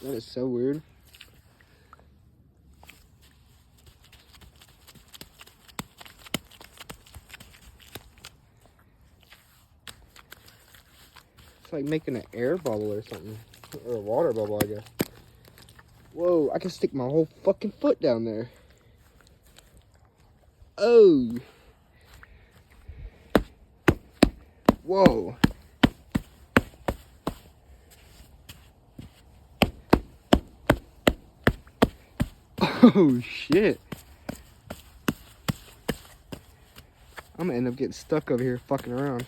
That is so weird. It's like making an air bubble or something. Or a water bubble, I guess. Whoa, I can stick my whole fucking foot down there. Oh. Whoa. Oh, shit. I'm gonna end up getting stuck over here fucking around.